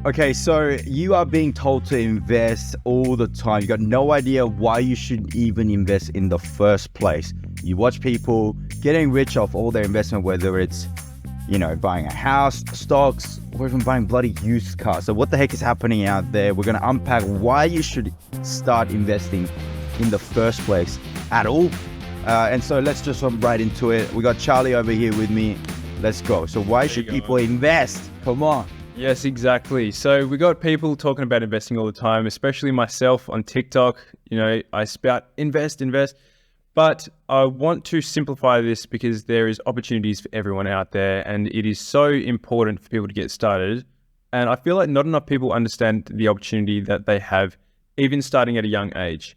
Okay, so you are being told to invest all the time. You got no idea why you should even invest in the first place. You watch people getting rich off all their investment, whether it's, buying a house, stocks, or even buying bloody used cars. So what the heck is happening out there? We're going to unpack why you should start investing in the first place at all. And so let's just jump right into it. We got Charlie over here with me. Let's go. So why should people invest? Come on. Yes, exactly. So we got people talking about investing all the time, especially myself on TikTok. I spout invest. But I want to simplify this because there is opportunities for everyone out there, and it is so important for people to get started. And I feel like not enough people understand the opportunity that they have, even starting at a young age.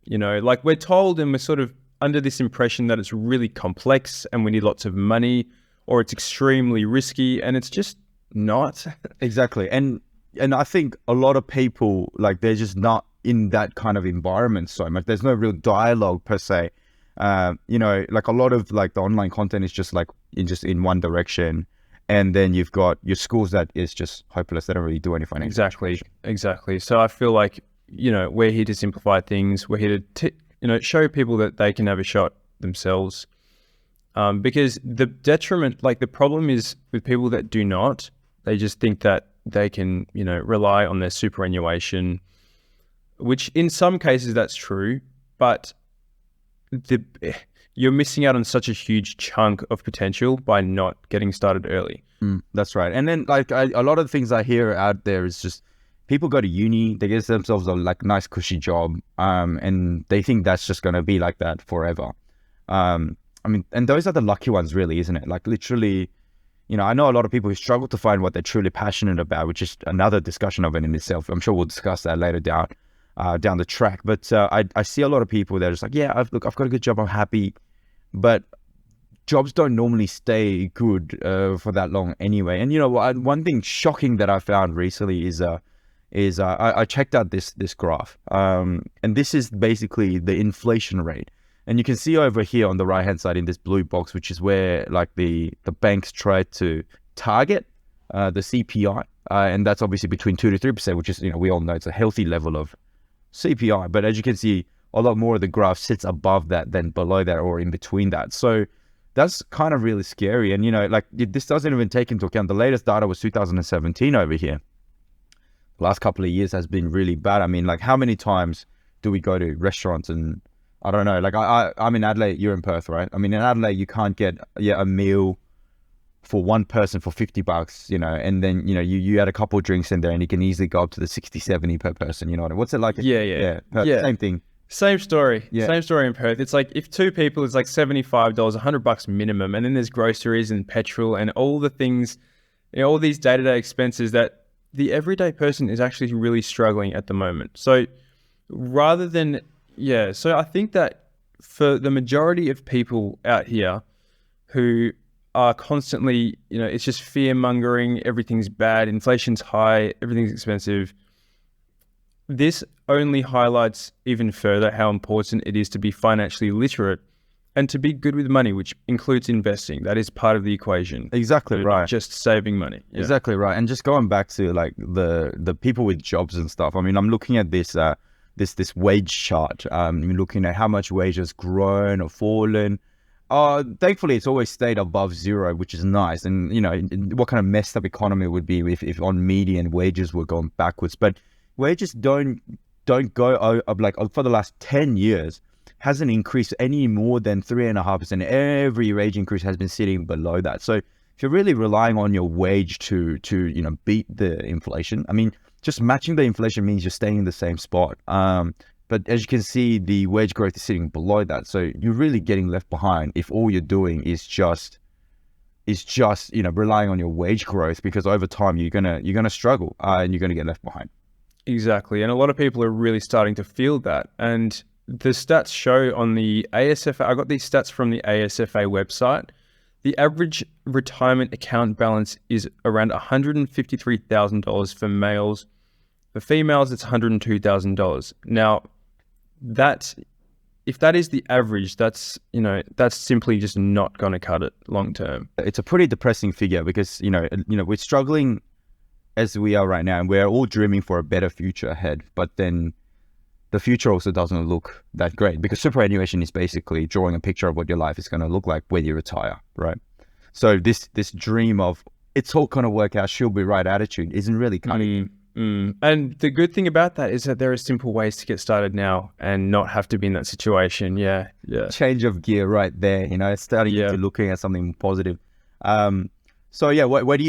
Like we're told and we're sort of under this impression that it's really complex and we need lots of money, or it's extremely risky, and it's just not. Exactly. And I think a lot of people, like, they're just not in that kind of environment so much. There's no real dialogue per se. Like a lot of like the online content is just like in one direction. And then you've got your schools that is just hopeless. They don't really do any financial. Exactly. So I feel like, we're here to simplify things. We're here to, show people that they can have a shot themselves. Because the detriment, like the problem is with people that do not, they just think that they can, rely on their superannuation, which in some cases that's true, but you're missing out on such a huge chunk of potential by not getting started early. That's right. And then like a lot of the things I hear out there is just people go to uni, they get themselves a like nice cushy job, and they think that's just going to be like that forever. And those are the lucky ones really, isn't it? Like literally, I know a lot of people who struggle to find what they're truly passionate about, which is another discussion of it in itself. I'm sure we'll discuss that later down the track. But I see a lot of people that are just like, yeah, I've got a good job, I'm happy. But jobs don't normally stay good for that long anyway. And one thing shocking that I found recently is I checked out this graph, and this is basically the inflation rate. And you can see over here on the right hand side in this blue box, which is where like the banks try to target the CPI, and that's obviously between 2 to 3%, which is, we all know it's a healthy level of CPI. But as you can see, a lot more of the graph sits above that than below that or in between that. So that's kind of really scary. And this doesn't even take into account the latest data was 2017 over here. The last couple of years has been really bad. I mean, like, how many times do we go to restaurants and I don't know, like I'm in Adelaide, you're in Perth, right? I mean, in Adelaide, you can't get a meal for one person for $50, and then, you add a couple of drinks in there and you can easily go up to the 60, 70 per person, What's it like? Yeah. Perth, same thing. Same story. Yeah. Same story in Perth. It's like if two people, it's like $75, $100 minimum. And then there's groceries and petrol and all the things, all these day-to-day expenses that the everyday person is actually really struggling at the moment. So rather than, so I think that for the majority of people out here who are constantly, it's just fear mongering, everything's bad, inflation's high, everything's expensive. This only highlights even further how important it is to be financially literate and to be good with money, which includes investing. That is part of the equation. Exactly right. Not just saving money. Yeah. Exactly right. And just going back to like the people with jobs and stuff. I mean, I'm looking at this this wage chart. I'm looking at how much wage has grown or fallen. Thankfully, it's always stayed above zero, which is nice. And what kind of messed up economy it would be if on median wages were going backwards. But wages don't go up, like for the last 10 years hasn't increased any more than 3.5%. Every wage increase has been sitting below that. So if you're really relying on your wage to beat the inflation, I mean, just matching the inflation means you're staying in the same spot. But as you can see, the wage growth is sitting below that. So you're really getting left behind if all you're doing is just relying on your wage growth, because over time you're gonna struggle and you're gonna get left behind. Exactly. And a lot of people are really starting to feel that. And the stats show on the ASFA, I got these stats from the ASFA website. The average retirement account balance is around $153,000 for males. For females, it's $102,000. Now, if that is the average, that's simply just not going to cut it long term. It's a pretty depressing figure because, we're struggling as we are right now, and we're all dreaming for a better future ahead, but then the future also doesn't look that great, because superannuation is basically drawing a picture of what your life is going to look like when you retire, right? So this dream of it's all going to work out, she'll be right attitude isn't really cutting. And the good thing about that is that there are simple ways to get started now and not have to be in that situation. Yeah. Change of gear right there, you know, starting to looking at something positive. So yeah, where do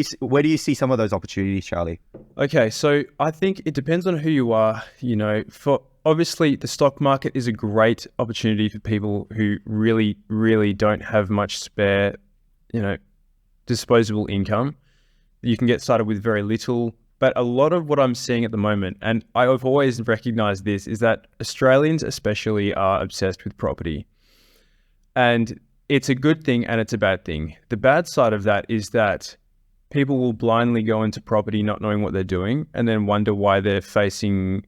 you see some of those opportunities, Charlie? Okay, so I think it depends on who you are. You know, for obviously the stock market is a great opportunity for people who really, really don't have much spare, you know, disposable income. You can get started with very little. But a lot of what I'm seeing at the moment, and I've always recognized this, is that Australians especially are obsessed with property. And it's a good thing and it's a bad thing. The bad side of that is that people will blindly go into property not knowing what they're doing and then wonder why they're facing,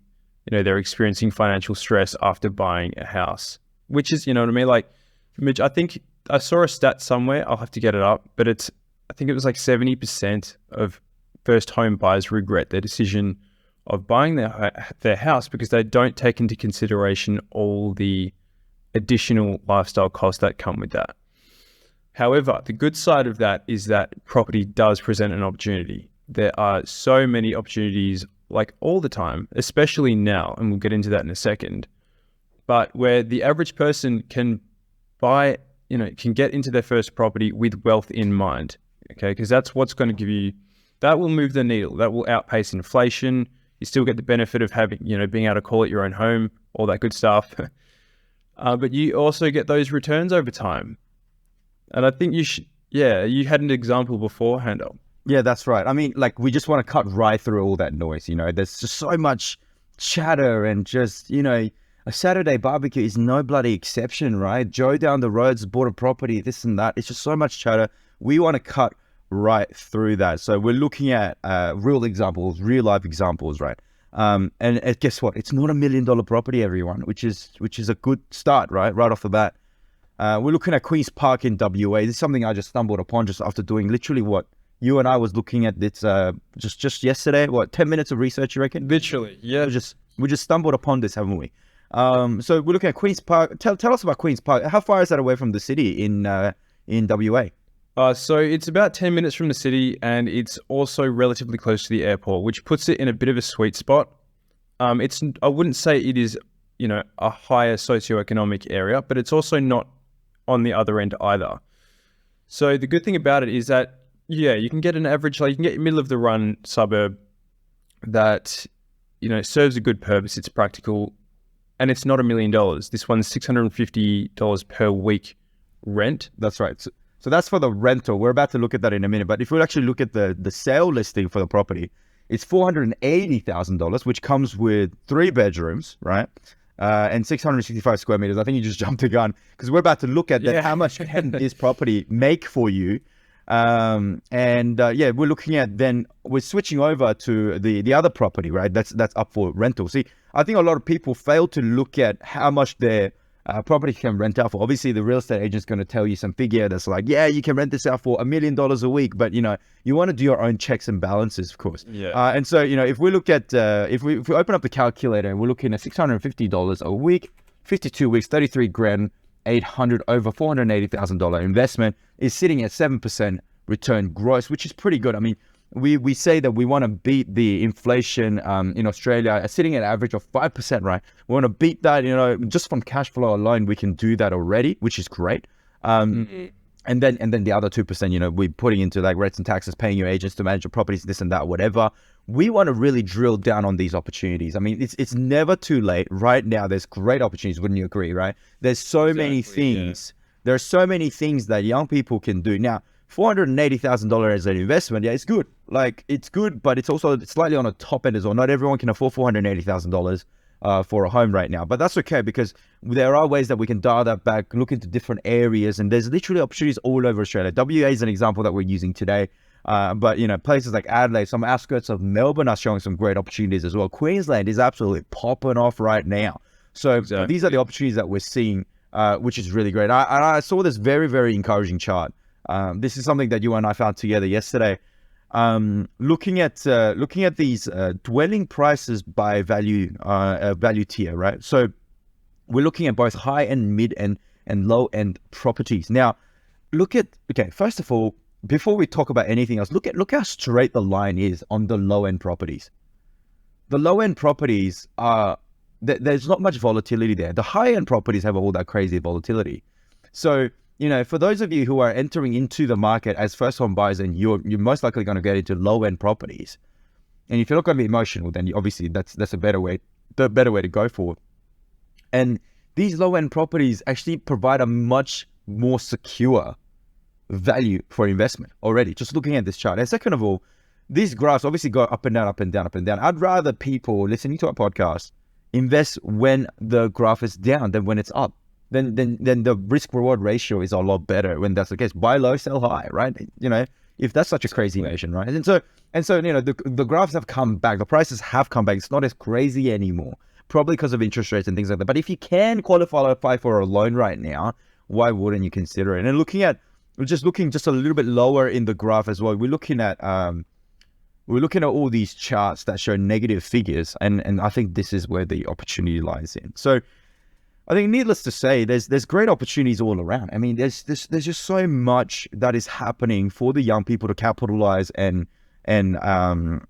you know, they're experiencing financial stress after buying a house, which is, you know what I mean? Like, Mitch, I think I saw a stat somewhere, I'll have to get it up, but I think it was like 70% of first home buyers regret their decision of buying their house because they don't take into consideration all the additional lifestyle costs that come with that. However, the good side of that is that property does present an opportunity. There are so many opportunities, like all the time, especially now, and we'll get into that in a second, but where the average person can buy, you know, can get into their first property with wealth in mind, okay? Because that's what's going to give you, that will move the needle. That will outpace inflation. You still get the benefit of having, you know, being able to call it your own home, all that good stuff. But you also get those returns over time. And I think you had an example beforehand. Yeah, that's right. I mean, like, we just want to cut right through all that noise, you know. There's just so much chatter and just, you know, a Saturday barbecue is no bloody exception, right? Joe down the road's bought a property, this and that. It's just so much chatter. We want to cut right through that. So we're looking at real examples, real life examples, right? And guess what? It's not $1 million property, everyone, which is a good start, right off the bat. We're looking at Queen's Park in WA. This is something I just stumbled upon just after doing literally what you and I was looking at this just yesterday. What, 10 minutes of research, you reckon? Literally, yeah. We just stumbled upon this, haven't we? So we're looking at Queen's Park. Tell us about Queen's Park. How far is that away from the city in WA? So it's about 10 minutes from the city, and it's also relatively close to the airport, which puts it in a bit of a sweet spot. I wouldn't say it is, you know, a higher socioeconomic area, but it's also not on the other end either. So the good thing about it is that, yeah, you can get an average, like you can get middle of the run suburb that, you know, serves a good purpose. It's practical, and it's not $1 million. This one's $650 per week rent. That's right. So that's for the rental. We're about to look at that in a minute. But if we actually look at the sale listing for the property, it's $480,000, which comes with 3 bedrooms, right? And 665 square meters. I think you just jumped the gun, because we're about to look at that. Yeah. How much can this property make for you? We're looking at, then we're switching over to the other property, right? That's up for rental. See, I think a lot of people fail to look at how much their property can rent out for. Obviously, the real estate agent's going to tell you some figure that's like, yeah, you can rent this out for $1 million a week, but you know, you want to do your own checks and balances, of course. Yeah. And so, you know, if we look at if we open up the calculator and we're looking at $650 a week, 52 weeks, 33 grand, 800 over $480,000 investment is sitting at 7% return gross, which is pretty good. I mean, we say that we want to beat the inflation in Australia, sitting at an average of 5%, right? We want to beat that, you know, just from cash flow alone, we can do that already, which is great. And then the other 2%, you know, we're putting into like rates and taxes, paying your agents to manage your properties, this and that, whatever. We want to really drill down on these opportunities. I mean, it's never too late. Right now, there's great opportunities. Wouldn't you agree, right? There's so many things. Yeah. There are so many things that young people can do. Now, $480,000 as an investment, yeah, it's good. Like, it's good, but it's also slightly on the top end as well. Not everyone can afford $480,000 for a home right now, but that's okay, because there are ways that we can dial that back, look into different areas, and there's literally opportunities all over Australia. WA is an example that we're using today, but you know, places like Adelaide, some outskirts of Melbourne are showing some great opportunities as well. Queensland is absolutely popping off right now. So These are the opportunities that we're seeing, which is really great. I saw this very, very encouraging chart. This is something that you and I found together yesterday. looking at these dwelling prices by value tier, right? So we're looking at both high and mid and low end properties. Now, first of all, before we talk about anything else, look how straight the line is on the low end properties. The low end properties are there's not much volatility there. The high end properties have all that crazy volatility. So, for those of you who are entering into the market as first home buyers, and you're most likely going to get into low end properties, and if you're not going to be emotional, then obviously that's the better way to go forward. And these low end properties actually provide a much more secure value for investment already, just looking at this chart. And second of all, these graphs obviously go up and down, up and down, up and down. I'd rather people listening to our podcast invest when the graph is down than when it's up. Then the risk reward ratio is a lot better when that's the case. Buy low, sell high, right? If that's such a crazy notion, right? And so the graphs have come back. The prices have come back. It's not as crazy anymore, probably because of interest rates and things like that. But if you can qualify for a loan right now, why wouldn't you consider it? And looking just a little bit lower in the graph as well, we're looking at all these charts that show negative figures, and I think this is where the opportunity lies in. So I think, needless to say, there's great opportunities all around. I mean, there's just so much that is happening for the young people to capitalize and to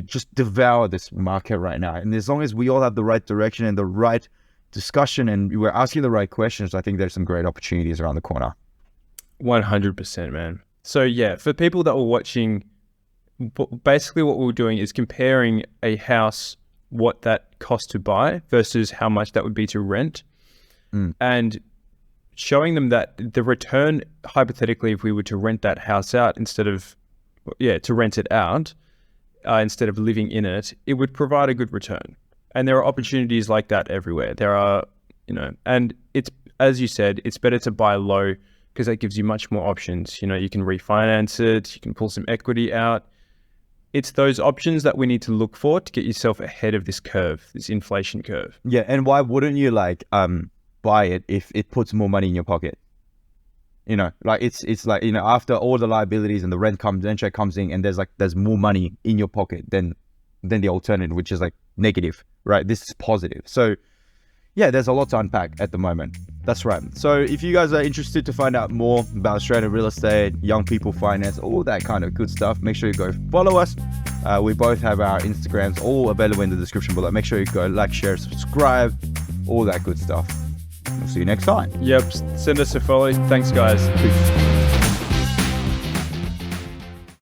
just devour this market right now. And as long as we all have the right direction and the right discussion, and we're asking the right questions, I think there's some great opportunities around the corner. 100%, man. So yeah, for people that were watching, basically what we were doing is comparing a house, what that cost to buy versus how much that would be to rent, and showing them that the return, hypothetically, if we were to rent that house out instead of living in it, it would provide a good return. And there are opportunities like that everywhere. There are, and it's, as you said, it's better to buy low because that gives you much more options. You can refinance it, you can pull some equity out. It's those options that we need to look for to get yourself ahead of this curve, this inflation curve. Yeah, and why wouldn't you buy it if it puts more money in your pocket? It's like, after all the liabilities and the rent check comes in, and there's more money in your pocket than the alternative, which is like negative, right? This is positive. So yeah, there's a lot to unpack at the moment. That's right. So if you guys are interested to find out more about Australian real estate, young people finance, all that kind of good stuff, make sure you go follow us. We both have our Instagrams all available in the description below. Make sure you go like, share, subscribe, all that good stuff. We'll see you next time. Yep. Send us a follow. Thanks, guys. Peace.